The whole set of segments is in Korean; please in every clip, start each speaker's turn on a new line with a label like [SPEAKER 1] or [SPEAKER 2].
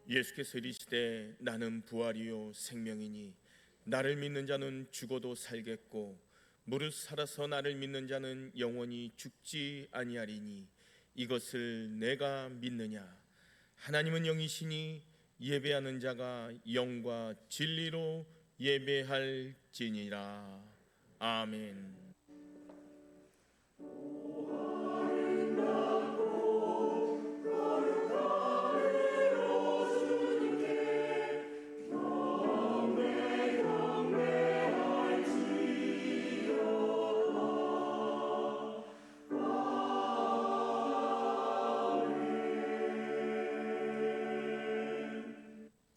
[SPEAKER 1] 예수께서 이르시되 나는 부활이요 생명이니 나를 믿는 자는 죽어도 살겠고 무릇 살아서 나를 믿는 자는 영원히 죽지 아니하리니 이것을 내가 믿느냐. 하나님은 영이시니 예배하는 자가 영과 진리로 예배할지니라. 아멘.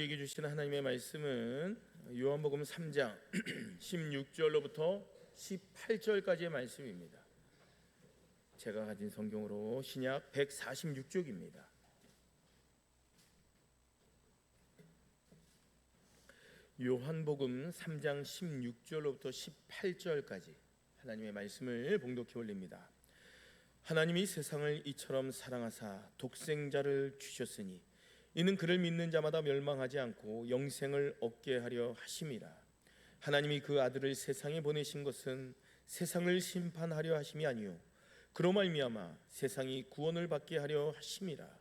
[SPEAKER 1] 우리에게 주시는 하나님의 말씀은 요한복음 3장 16절로부터 18절까지의 말씀입니다. 제가 가진 성경으로 신약 146쪽입니다. 요한복음 3장 16절로부터 18절까지 하나님의 말씀을 봉독해 올립니다. 하나님이 세상을 이처럼 사랑하사 독생자를 주셨으니 이는 그를 믿는 자마다 멸망하지 않고 영생을 얻게 하려 하심이라. 하나님이 그 아들을 세상에 보내신 것은 세상을 심판하려 하심이 아니요 그로 말미암아 세상이 구원을 받게 하려 하심이라.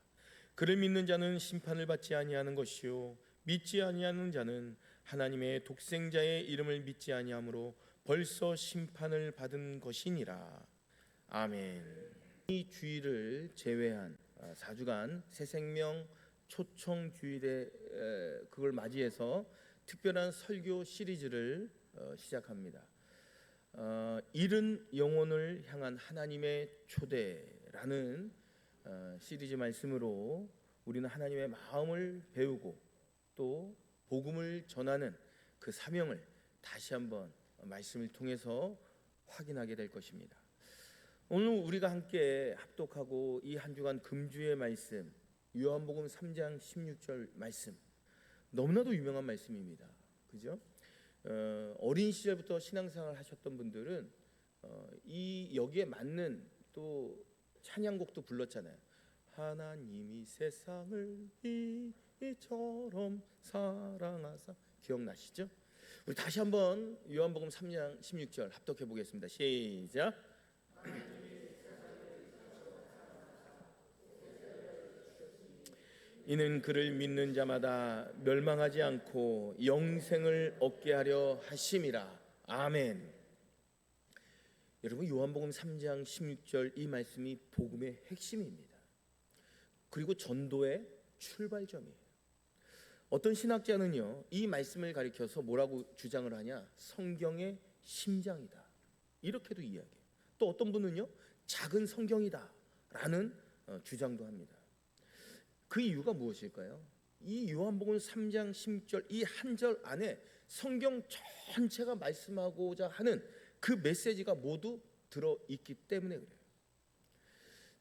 [SPEAKER 1] 그를 믿는 자는 심판을 받지 아니하는 것이요 믿지 아니하는 자는 하나님의 독생자의 이름을 믿지 아니하므로 벌써 심판을 받은 것이니라. 아멘. 이 주일을 제외한 4주간 새생명 초청 주일에 그걸 맞이해서 특별한 설교 시리즈를 시작합니다. 잃은 영혼을 향한 하나님의 초대라는 시리즈 말씀으로 우리는 하나님의 마음을 배우고 또 복음을 전하는 그 사명을 다시 한번 말씀을 통해서 확인하게 될 것입니다. 오늘 우리가 함께 합독하고 이 한 주간 금주의 말씀 요한복음 3장 16절 말씀, 너무나도 유명한 말씀입니다. 그죠? 어린 시절부터 신앙생활 하셨던 분들은 여기에 맞는 또 찬양곡도 불렀잖아요. 하나님이 세상을 이처럼 사랑하사. 기억나시죠? 우리 다시 한번 요한복음 3장 16절 합독해 보겠습니다. 시작. 이는 그를 믿는 자마다 멸망하지 않고 영생을 얻게 하려 하심이라. 아멘. 여러분, 요한복음 3장 16절 이 말씀이 복음의 핵심입니다. 그리고 전도의 출발점이에요. 어떤 신학자는요, 이 말씀을 가리켜서 뭐라고 주장을 하냐? 성경의 심장이다, 이렇게도 이야기해요. 또 어떤 분은요, 작은 성경이다 라는 주장도 합니다. 그 이유가 무엇일까요? 이 요한복음 3장 16절 이 한 절 안에 성경 전체가 말씀하고자 하는 그 메시지가 모두 들어있기 때문에 그래요.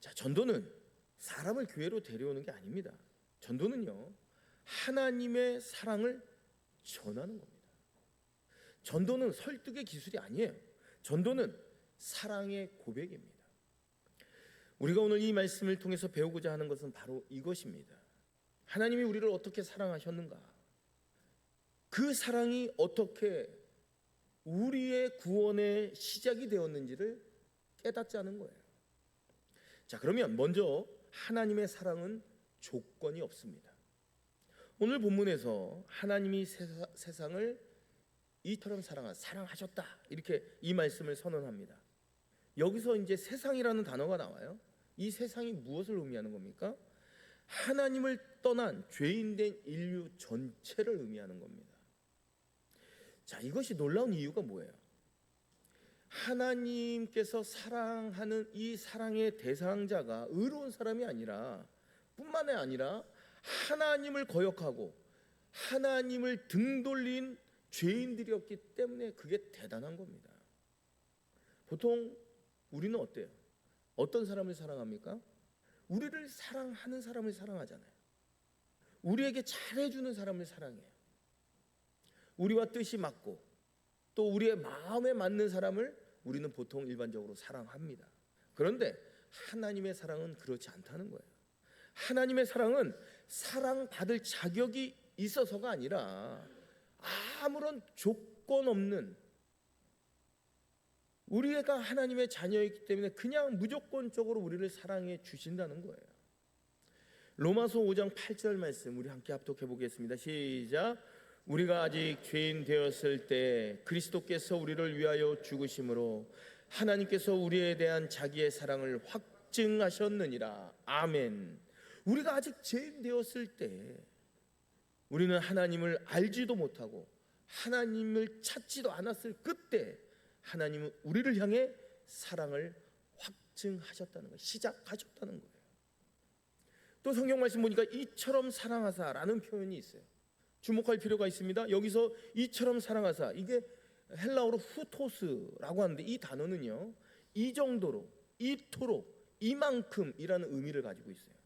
[SPEAKER 1] 자, 전도는 사람을 교회로 데려오는 게 아닙니다. 전도는요, 하나님의 사랑을 전하는 겁니다. 전도는 설득의 기술이 아니에요. 전도는 사랑의 고백입니다. 우리가 오늘 이 말씀을 통해서 배우고자 하는 것은 바로 이것입니다. 하나님이 우리를 어떻게 사랑하셨는가? 그 사랑이 어떻게 우리의 구원의 시작이 되었는지를 깨닫자는 거예요. 자, 그러면 먼저 하나님의 사랑은 조건이 없습니다. 오늘 본문에서 하나님이 세상을 이처럼 사랑하셨다, 이렇게 이 말씀을 선언합니다. 여기서 이제 세상이라는 단어가 나와요. 이 세상이 무엇을 의미하는 겁니까? 하나님을 떠난 죄인된 인류 전체를 의미하는 겁니다. 자, 이것이 놀라운 이유가 뭐예요? 하나님께서 사랑하는 이 사랑의 대상자가 의로운 사람이 아니라 뿐만 아니라 하나님을 거역하고 하나님을 등돌린 죄인들이었기 때문에 그게 대단한 겁니다. 보통 우리는 어때요? 어떤 사람을 사랑합니까? 우리를 사랑하는 사람을 사랑하잖아요. 우리에게 잘해주는 사람을 사랑해요. 우리와 뜻이 맞고 또 우리의 마음에 맞는 사람을 우리는 보통 일반적으로 사랑합니다. 그런데 하나님의 사랑은 그렇지 않다는 거예요. 하나님의 사랑은 사랑받을 자격이 있어서가 아니라 아무런 조건 없는, 우리가 하나님의 자녀이기 때문에 그냥 무조건적으로 우리를 사랑해 주신다는 거예요. 로마서 5장 8절 말씀 우리 함께 합독해 보겠습니다. 시작. 우리가 아직 죄인 되었을 때 그리스도께서 우리를 위하여 죽으심으로 하나님께서 우리에 대한 자기의 사랑을 확증하셨느니라. 아멘. 우리가 아직 죄인 되었을 때, 우리는 하나님을 알지도 못하고 하나님을 찾지도 않았을 그때 하나님은 우리를 향해 사랑을 확증하셨다는 거예요. 시작하셨다는 거예요. 또 성경 말씀 보니까 이처럼 사랑하사라는 표현이 있어요. 주목할 필요가 있습니다. 여기서 이처럼 사랑하사, 이게 헬라어로 후토스라고 하는데 이 단어는요, 이 정도로, 이토록, 이만큼이라는 의미를 가지고 있어요.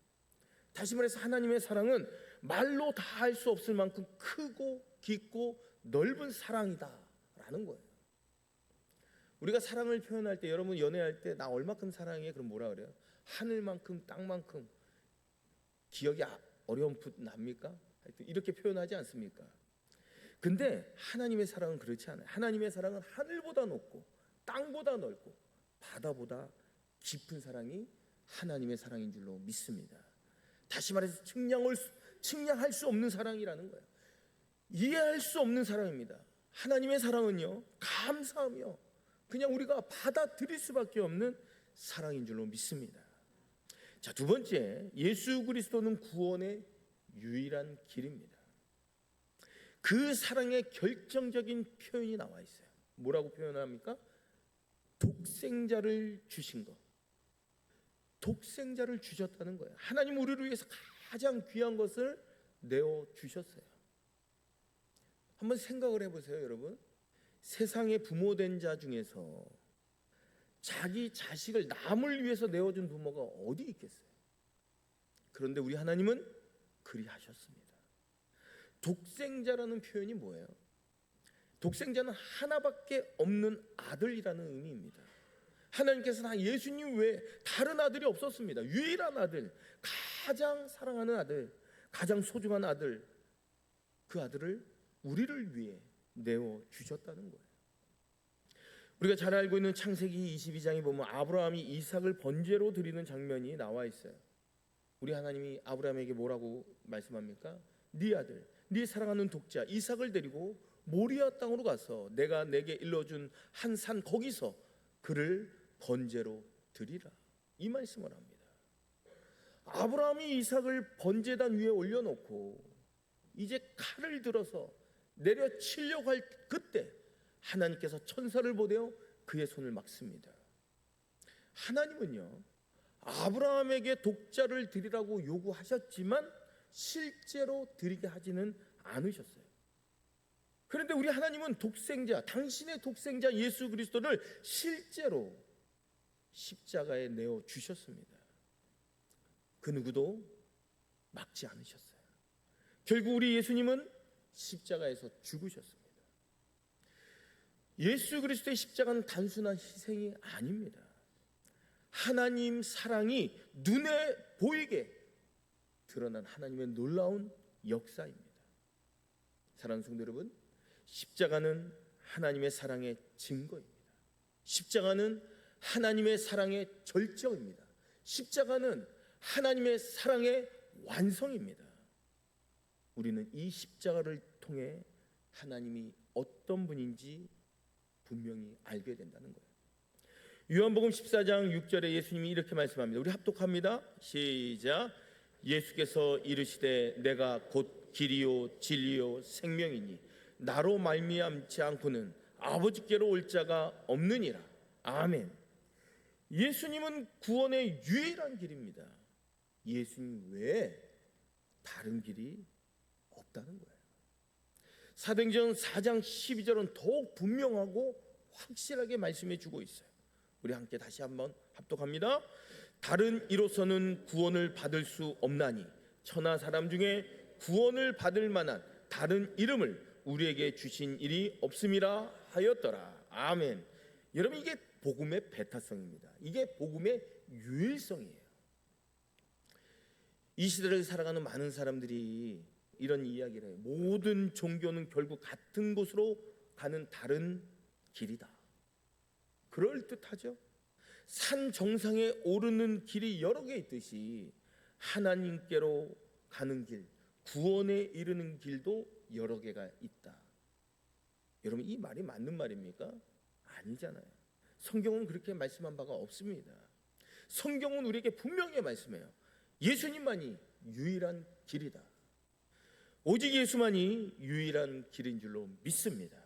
[SPEAKER 1] 다시 말해서 하나님의 사랑은 말로 다 할 수 없을 만큼 크고 깊고 넓은 사랑이다라는 거예요. 우리가 사랑을 표현할 때, 여러분 연애할 때 나 얼마큼 사랑해? 그럼 뭐라 그래요? 하늘만큼, 땅만큼. 기억이 어렴풋 납니까? 하여튼 이렇게 표현하지 않습니까? 근데 하나님의 사랑은 그렇지 않아요. 하나님의 사랑은 하늘보다 높고 땅보다 넓고 바다보다 깊은 사랑이 하나님의 사랑인 줄로 믿습니다. 다시 말해서 측량할 수 없는 사랑이라는 거예요. 이해할 수 없는 사랑입니다. 하나님의 사랑은요, 감사하며 그냥 우리가 받아들일 수밖에 없는 사랑인 줄로 믿습니다. 자, 두 번째, 예수 그리스도는 구원의 유일한 길입니다. 그 사랑의 결정적인 표현이 나와 있어요. 뭐라고 표현합니까? 독생자를 주신 것. 독생자를 주셨다는 거예요. 하나님 우리를 위해서 가장 귀한 것을 내어 주셨어요. 한번 생각을 해보세요, 여러분. 세상의 부모된 자 중에서 자기 자식을 남을 위해서 내어준 부모가 어디 있겠어요? 그런데 우리 하나님은 그리하셨습니다. 독생자라는 표현이 뭐예요? 독생자는 하나밖에 없는 아들이라는 의미입니다. 하나님께서는 예수님 외에 다른 아들이 없었습니다. 유일한 아들, 가장 사랑하는 아들, 가장 소중한 아들, 그 아들을 우리를 위해 내어 주셨다는 거예요. 우리가 잘 알고 있는 창세기 22장에 보면 아브라함이 이삭을 번제로 드리는 장면이 나와 있어요. 우리 하나님이 아브라함에게 뭐라고 말씀합니까? 네 아들, 네 사랑하는 독자 이삭을 데리고 모리아 땅으로 가서 내가 내게 일러준 한 산 거기서 그를 번제로 드리라, 이 말씀을 합니다. 아브라함이 이삭을 번제단 위에 올려놓고 이제 칼을 들어서 내려치려고 할 그때 하나님께서 천사를 보내어 그의 손을 막습니다. 하나님은요, 아브라함에게 독자를 드리라고 요구하셨지만 실제로 드리게 하지는 않으셨어요. 그런데 우리 하나님은 독생자, 당신의 독생자 예수 그리스도를 실제로 십자가에 내어 주셨습니다. 그 누구도 막지 않으셨어요. 결국 우리 예수님은 십자가에서 죽으셨습니다. 예수 그리스도의 십자가는 단순한 희생이 아닙니다. 하나님 사랑이 눈에 보이게 드러난 하나님의 놀라운 역사입니다. 사랑하는 성도 여러분, 십자가는 하나님의 사랑의 증거입니다. 십자가는 하나님의 사랑의 절정입니다. 십자가는 하나님의 사랑의 완성입니다. 우리는 이 십자가를 통해 하나님이 어떤 분인지 분명히 알게 된다는 거예요. 요한복음 14장 6절에 예수님이 이렇게 말씀합니다. 우리 합독합니다. 시작. 예수께서 이르시되 내가 곧 길이요 진리요 생명이니 나로 말미암지 않고는 아버지께로 올 자가 없느니라. 아멘. 예수님은 구원의 유일한 길입니다. 예수님 외에 다른 길이 없다는 거예요. 사도행전 4장 12절은 더욱 분명하고 확실하게 말씀해 주고 있어요. 우리 함께 다시 한번 합독합니다. 다른 이로서는 구원을 받을 수 없나니 천하 사람 중에 구원을 받을 만한 다른 이름을 우리에게 주신 일이 없음이라 하였더라. 아멘. 여러분, 이게 복음의 배타성입니다. 이게 복음의 유일성이에요. 이 시대를 살아가는 많은 사람들이 이런 이야기를 해요. 모든 종교는 결국 같은 곳으로 가는 다른 길이다. 그럴듯하죠. 산 정상에 오르는 길이 여러 개 있듯이 하나님께로 가는 길, 구원에 이르는 길도 여러 개가 있다. 여러분, 이 말이 맞는 말입니까? 아니잖아요. 성경은 그렇게 말씀한 바가 없습니다. 성경은 우리에게 분명히 말씀해요. 예수님만이 유일한 길이다. 오직 예수만이 유일한 길인 줄로 믿습니다.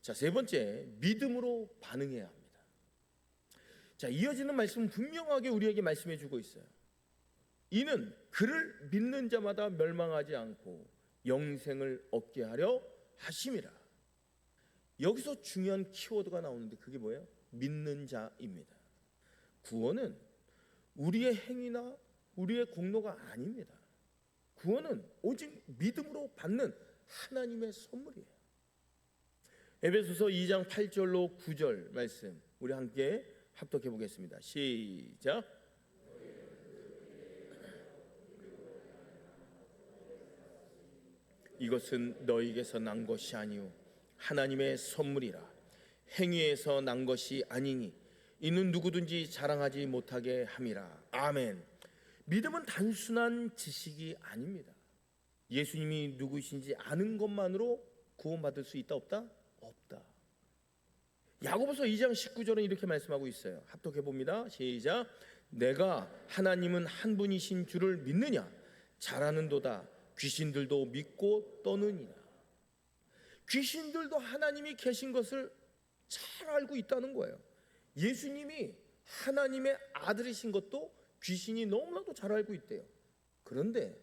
[SPEAKER 1] 자, 세 번째, 믿음으로 반응해야 합니다. 자, 이어지는 말씀은 분명하게 우리에게 말씀해 주고 있어요. 이는 그를 믿는 자마다 멸망하지 않고 영생을 얻게 하려 하심이라. 여기서 중요한 키워드가 나오는데 그게 뭐예요? 믿는 자입니다. 구원은 우리의 행위나 우리의 공로가 아닙니다. 구원은 오직 믿음으로 받는 하나님의 선물이에요. 에베소서 2장 8절로 9절 말씀 우리 함께 합독해 보겠습니다. 시작. 이것은 너희에게서 난 것이 아니요 하나님의 선물이라. 행위에서 난 것이 아니니 이는 누구든지 자랑하지 못하게 함이라. 아멘. 믿음은 단순한 지식이 아닙니다. 예수님이 누구이신지 아는 것만으로 구원받을 수 있다 없다? 없다. 야고보서 2장 19절은 이렇게 말씀하고 있어요. 합독해 봅니다. 시작. 내가 하나님은 한 분이신 줄을 믿느냐? 잘하는도다. 귀신들도 믿고 떠느니라. 귀신들도 하나님이 계신 것을 잘 알고 있다는 거예요. 예수님이 하나님의 아들이신 것도 귀신이 너무나도 잘 알고 있대요. 그런데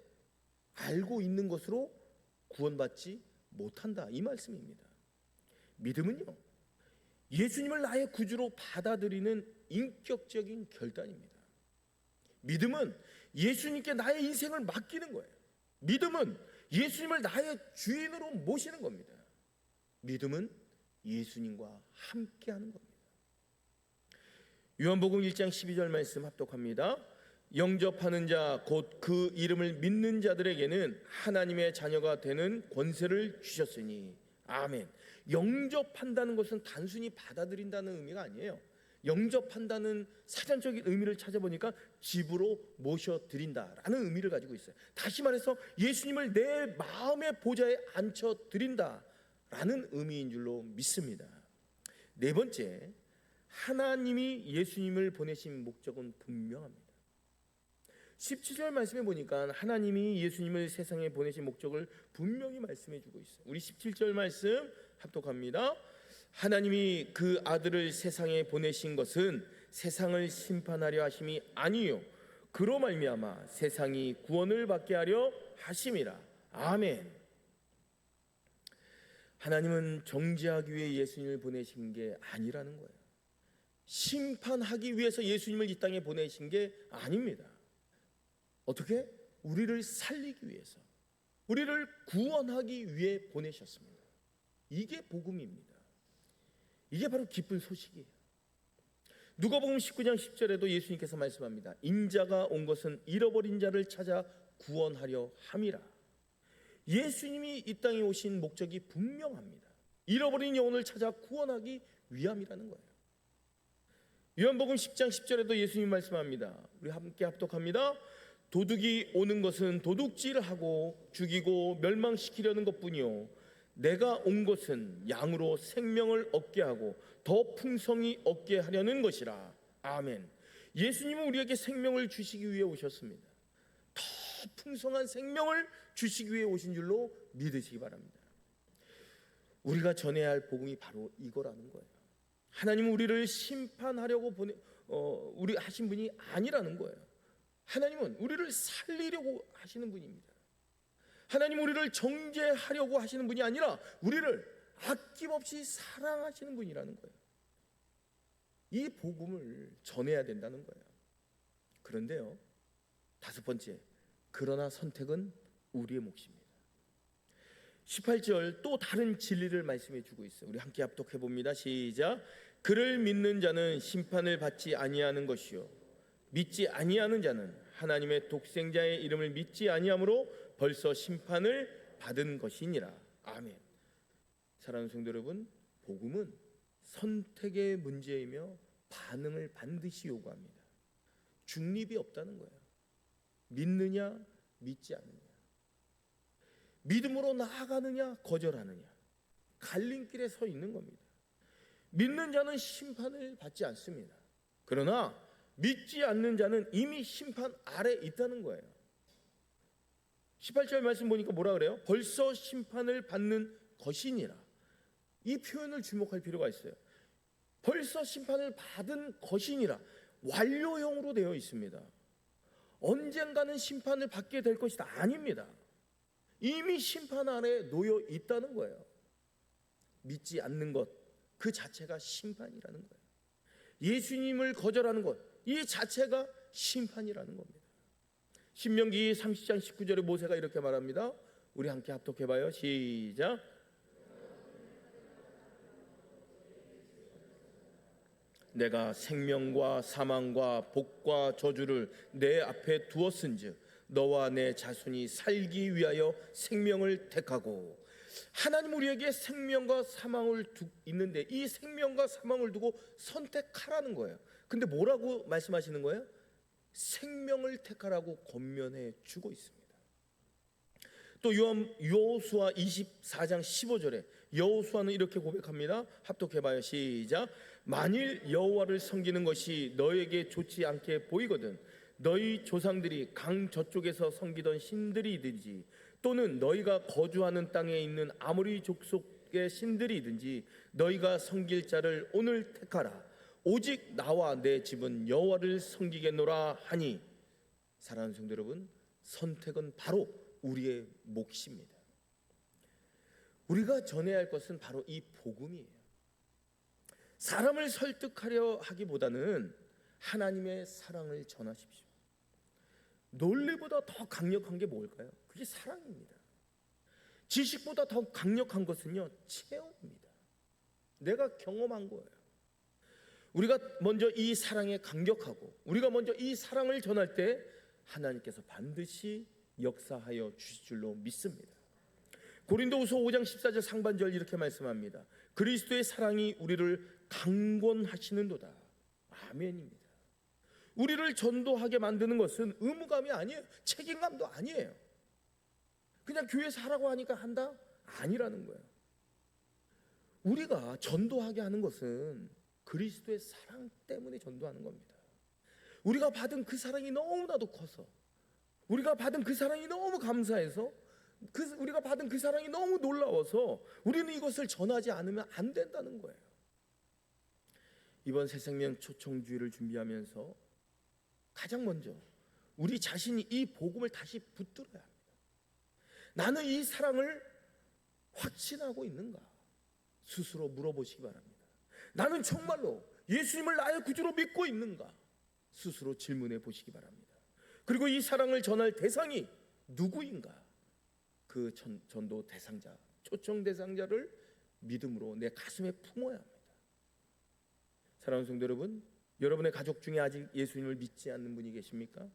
[SPEAKER 1] 알고 있는 것으로 구원받지 못한다, 이 말씀입니다. 믿음은요, 예수님을 나의 구주로 받아들이는 인격적인 결단입니다. 믿음은 예수님께 나의 인생을 맡기는 거예요. 믿음은 예수님을 나의 주인으로 모시는 겁니다. 믿음은 예수님과 함께하는 겁니다. 요한복음 1장 12절 말씀 합독합니다. 영접하는 자 곧 그 이름을 믿는 자들에게는 하나님의 자녀가 되는 권세를 주셨으니. 아멘. 영접한다는 것은 단순히 받아들인다는 의미가 아니에요. 영접한다는 사전적인 의미를 찾아보니까 집으로 모셔드린다라는 의미를 가지고 있어요. 다시 말해서 예수님을 내 마음의 보좌에 앉혀드린다라는 의미인 줄로 믿습니다. 네 번째, 하나님이 예수님을 보내신 목적은 분명합니다. 17절 말씀해 보니까 하나님이 예수님을 세상에 보내신 목적을 분명히 말씀해 주고 있어요. 우리 17절 말씀 합독합니다. 하나님이 그 아들을 세상에 보내신 것은 세상을 심판하려 하심이 아니요 그로 말미암아 세상이 구원을 받게 하려 하심이라. 아멘. 하나님은 정죄하기 위해 예수님을 보내신 게 아니라는 거예요. 심판하기 위해서 예수님을 이 땅에 보내신 게 아닙니다. 어떻게? 우리를 살리기 위해서, 우리를 구원하기 위해 보내셨습니다. 이게 복음입니다. 이게 바로 기쁜 소식이에요. 누가복음 19장 10절에도 예수님께서 말씀합니다. 인자가 온 것은 잃어버린 자를 찾아 구원하려 함이라. 예수님이 이 땅에 오신 목적이 분명합니다. 잃어버린 영혼을 찾아 구원하기 위함이라는 거예요. 요한복음 10장 10절에도 예수님 말씀합니다. 우리 함께 합독합니다. 도둑이 오는 것은 도둑질하고 죽이고 멸망시키려는 것뿐이요 내가 온 것은 양으로 생명을 얻게 하고 더 풍성히 얻게 하려는 것이라. 아멘. 예수님은 우리에게 생명을 주시기 위해 오셨습니다. 더 풍성한 생명을 주시기 위해 오신 줄로 믿으시기 바랍니다. 우리가 전해야 할 복음이 바로 이거라는 거예요. 하나님은 우리를 심판하려고 우리 하신 분이 아니라는 거예요. 하나님은 우리를 살리려고 하시는 분입니다. 하나님은 우리를 정죄하려고 하시는 분이 아니라 우리를 아낌없이 사랑하시는 분이라는 거예요. 이 복음을 전해야 된다는 거예요. 그런데요, 다섯 번째, 그러나 선택은 우리의 몫입니다. 18절 또 다른 진리를 말씀해 주고 있어요. 우리 함께 합독해 봅니다. 시작. 그를 믿는 자는 심판을 받지 아니하는 것이요 믿지 아니하는 자는 하나님의 독생자의 이름을 믿지 아니함으로 벌써 심판을 받은 것이니라. 아멘. 사랑하는 성도 여러분, 복음은 선택의 문제이며 반응을 반드시 요구합니다. 중립이 없다는 거예요. 믿느냐 믿지 않느냐, 믿음으로 나아가느냐 거절하느냐, 갈림길에 서 있는 겁니다. 믿는 자는 심판을 받지 않습니다. 그러나 믿지 않는 자는 이미 심판 아래 있다는 거예요. 18절 말씀 보니까 뭐라 그래요? 벌써 심판을 받는 것이니라. 이 표현을 주목할 필요가 있어요. 벌써 심판을 받은 것이니라. 완료형으로 되어 있습니다. 언젠가는 심판을 받게 될 것이다. 아닙니다. 이미 심판 아래 놓여 있다는 거예요. 믿지 않는 것 그 자체가 심판이라는 거예요. 예수님을 거절하는 것 이 자체가 심판이라는 겁니다. 신명기 30장 19절에 모세가 이렇게 말합니다. 우리 함께 합독해봐요. 시작. 내가 생명과 사망과 복과 저주를 내 앞에 두었은즉 너와 내 자손이 살기 위하여 생명을 택하고. 하나님 우리에게 생명과 사망을 있는데 이 생명과 사망을 두고 선택하라는 거예요. 근데 뭐라고 말씀하시는 거예요? 생명을 택하라고 권면해 주고 있습니다. 또 여호수아 24장 15절에 여호수아는 이렇게 고백합니다. 합독해봐요. 시작. 만일 여호와를 섬기는 것이 너에게 좋지 않게 보이거든 너희 조상들이 강 저쪽에서 섬기던 신들이든지 또는 너희가 거주하는 땅에 있는 아모리 족속의 신들이든지 너희가 섬길 자를 오늘 택하라. 오직 나와 내 집은 여호와를 섬기겠노라 하니. 사랑하는 성도 여러분, 선택은 바로 우리의 몫입니다. 우리가 전해야 할 것은 바로 이 복음이에요. 사람을 설득하려 하기보다는 하나님의 사랑을 전하십시오. 논리보다 더 강력한 게 뭘까요? 그게 사랑입니다. 지식보다 더 강력한 것은요, 체험입니다. 내가 경험한 거예요. 우리가 먼저 이 사랑에 감격하고 우리가 먼저 이 사랑을 전할 때 하나님께서 반드시 역사하여 주실 줄로 믿습니다. 고린도후서 5장 14절 상반절 이렇게 말씀합니다. 그리스도의 사랑이 우리를 강권하시는도다. 아멘입니다. 우리를 전도하게 만드는 것은 의무감이 아니에요. 책임감도 아니에요. 그냥 교회에서 하라고 하니까 한다? 아니라는 거예요. 우리가 전도하게 하는 것은 그리스도의 사랑 때문에 전도하는 겁니다. 우리가 받은 그 사랑이 너무나도 커서, 우리가 받은 그 사랑이 너무 감사해서, 우리가 받은 그 사랑이 너무 놀라워서 우리는 이것을 전하지 않으면 안 된다는 거예요. 이번 새생명 초청주의를 준비하면서 가장 먼저 우리 자신이 이 복음을 다시 붙들어야 합니다. 나는 이 사랑을 확신하고 있는가? 스스로 물어보시기 바랍니다. 나는 정말로 예수님을 나의 구주로 믿고 있는가? 스스로 질문해 보시기 바랍니다. 그리고 이 사랑을 전할 대상이 누구인가? 그 전도 대상자, 초청 대상자를 믿음으로 내 가슴에 품어야 합니다. 사랑하는 성도 여러분, 여러분의 가족 중에 아직 예수님을 믿지 않는 분이 계십니까?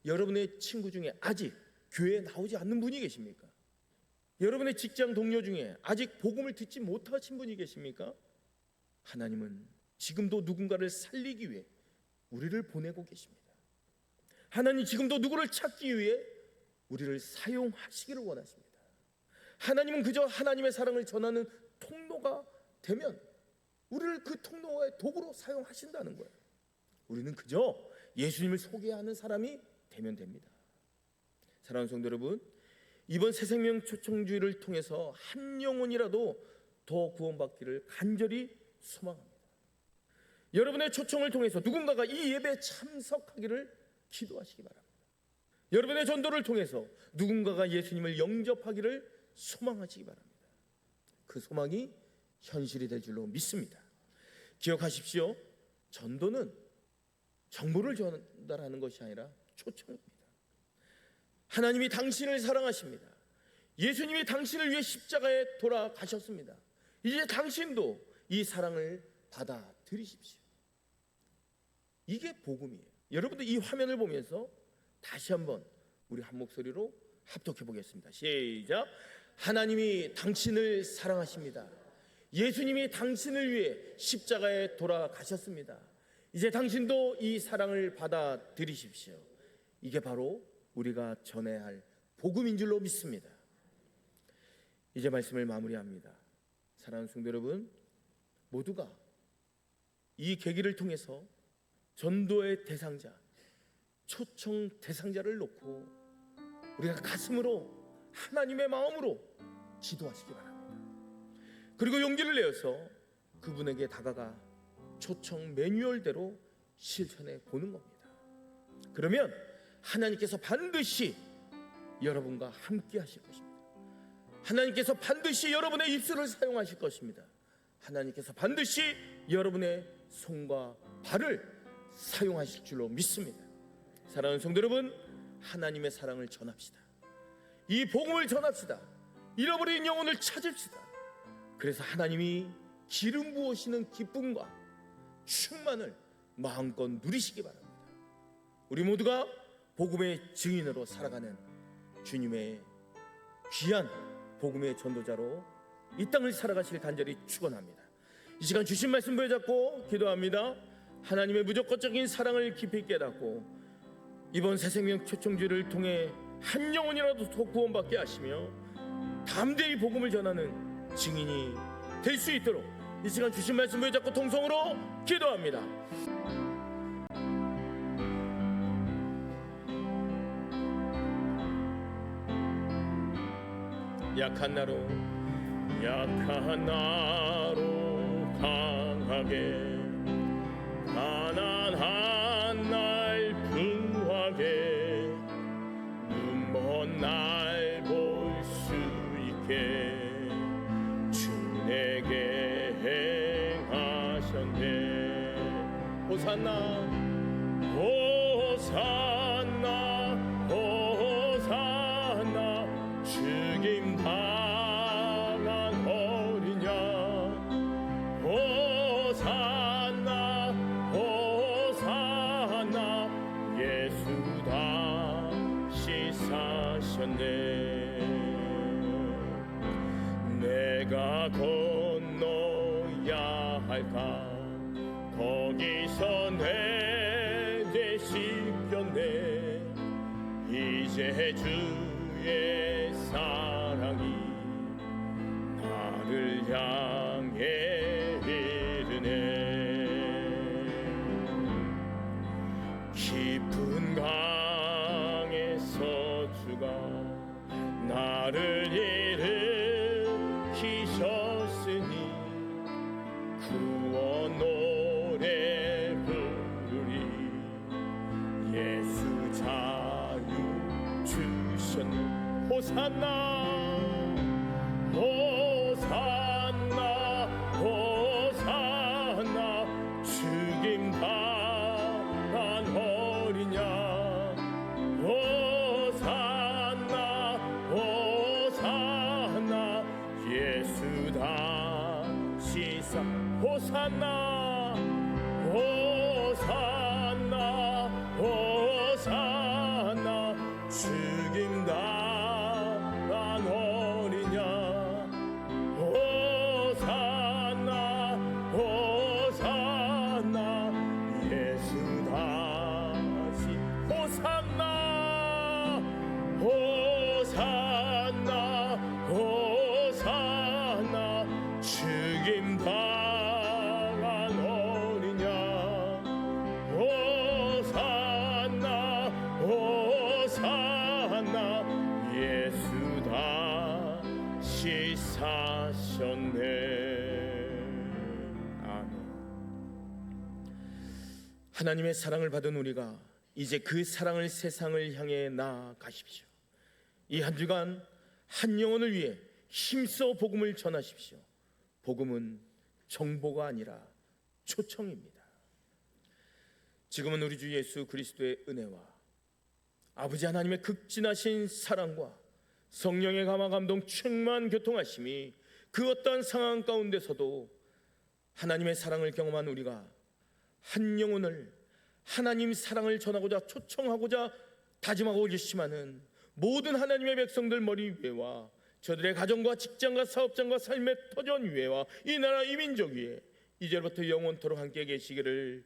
[SPEAKER 1] 여러분의 친구 중에 아직 교회에 나오지 않는 분이 계십니까? 여러분의 직장 동료 중에 아직 복음을 듣지 못하신 분이 계십니까? 하나님은 지금도 누군가를 살리기 위해 우리를 보내고 계십니다. 하나님 지금도 누구를 찾기 위해 우리를 사용하시기를 원하십니다. 하나님은 그저 하나님의 사랑을 전하는 통로가 되면 우리를 그 통로의 도구로 사용하신다는 거예요. 우리는 그저 예수님을 소개하는 사람이 되면 됩니다. 사랑하는 성도 여러분, 이번 새생명 초청주의를 통해서 한 영혼이라도 더 구원받기를 간절히 소망합니다. 여러분의 초청을 통해서 누군가가 이 예배에 참석하기를 기도하시기 바랍니다. 여러분의 전도를 통해서 누군가가 예수님을 영접하기를 소망하시기 바랍니다. 그 소망이 현실이 될 줄로 믿습니다. 기억하십시오. 전도는 정보를 전달하는 것이 아니라 초청입니다. 하나님이 당신을 사랑하십니다. 예수님이 당신을 위해 십자가에 돌아가셨습니다. 이제 당신도 이 사랑을 받아들이십시오. 이게 복음이에요. 여러분들 이 화면을 보면서 다시 한번 우리 한 목소리로 합독해 보겠습니다. 시작. 하나님이 당신을 사랑하십니다. 예수님이 당신을 위해 십자가에 돌아가셨습니다. 이제 당신도 이 사랑을 받아들이십시오. 이게 바로 우리가 전해야 할 복음인 줄로 믿습니다. 이제 말씀을 마무리합니다. 사랑하는 성도 여러분, 모두가 이 계기를 통해서 전도의 대상자, 초청 대상자를 놓고 우리가 가슴으로 하나님의 마음으로 기도하시기 바랍니다. 그리고 용기를 내어서 그분에게 다가가 초청 매뉴얼대로 실천해 보는 겁니다. 그러면 하나님께서 반드시 여러분과 함께 하실 것입니다. 하나님께서 반드시 여러분의 입술을 사용하실 것입니다. 하나님께서 반드시 여러분의 손과 발을 사용하실 줄로 믿습니다. 사랑하는 성도 여러분, 하나님의 사랑을 전합시다. 이 복음을 전합시다. 잃어버린 영혼을 찾읍시다. 그래서 하나님이 기름 부으시는 기쁨과 충만을 마음껏 누리시기 바랍니다. 우리 모두가 복음의 증인으로 살아가는 주님의 귀한 복음의 전도자로 이 땅을 살아가실 간절히 축원합니다. 이 시간 주신 말씀 붙잡고 기도합니다. 하나님의 무조건적인 사랑을 깊이 깨닫고 이번 새생명 초청주를 통해 한 영혼이라도 더 구원받게 하시며 담대히 복음을 전하는 증인이 될 수 있도록 이 시간 주신 말씀 붙잡고 통성으로 기도합니다. 약한 나로 강하게 가난한 날 부하게 눈먼 날 볼 수 있게 주 내게 행하셨네. 호산나 호산나 호산나 죽임 당한 어린 양 호산나 호산나 예수 다시 사셨네. 내가 건너야 할까 거기서 내 죄 씻겼네. 이제 주의 사랑이 나를 향해 이르네. 깊은 강에서 주가 나를 일으키셨으니 구원 노래 부르리. 예수 자유 주셨네. 호산나 호산나 호산나 죽임 당한 어린 양 호산나 호산나 예수 다시 사 호산나 호산나 호산나 죽임 당한 어린 양 호산나 호산나 예수 다시 호산나 호산나 호산나 죽임 당한 어린 양 호산나 호산나 예수 다시 사셨네. 아멘. 하나님의 사랑을 받은 우리가 이제 그 사랑을 세상을 향해 나아가십시오. 이 한 주간 한 영혼을 위해 힘써 복음을 전하십시오. 복음은 정보가 아니라 초청입니다. 지금은 우리 주 예수 그리스도의 은혜와 아버지 하나님의 극진하신 사랑과 성령의 감화 감동 충만 교통하심이 그 어떠한 상황 가운데서도 하나님의 사랑을 경험한 우리가 한 영혼을 하나님 사랑을 전하고자 초청하고자 다짐하고 결심하는 모든 하나님의 백성들 머리 위에와 저들의 가정과 직장과 사업장과 삶의 터전 위에와 이 나라 이 민족 위에 이제부터 영원토록 함께 계시기를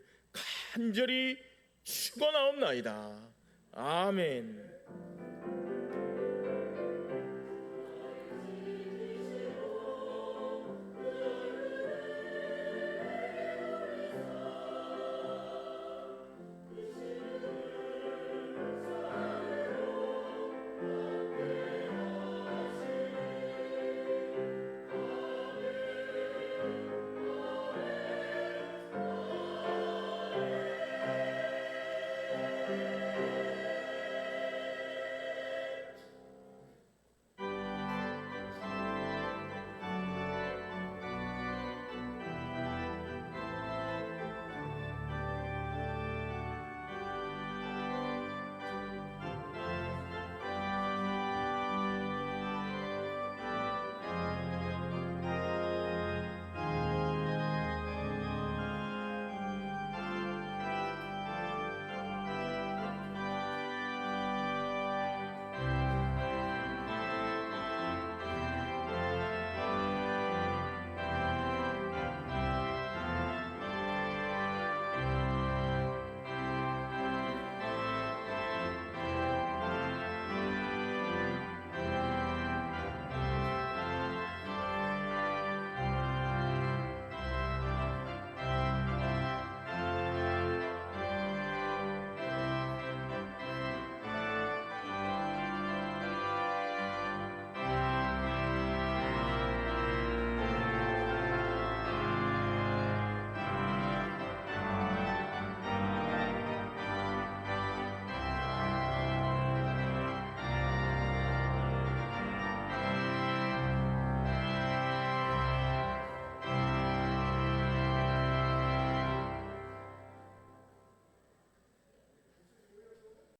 [SPEAKER 1] 간절히 축원하옵나이다. 아멘.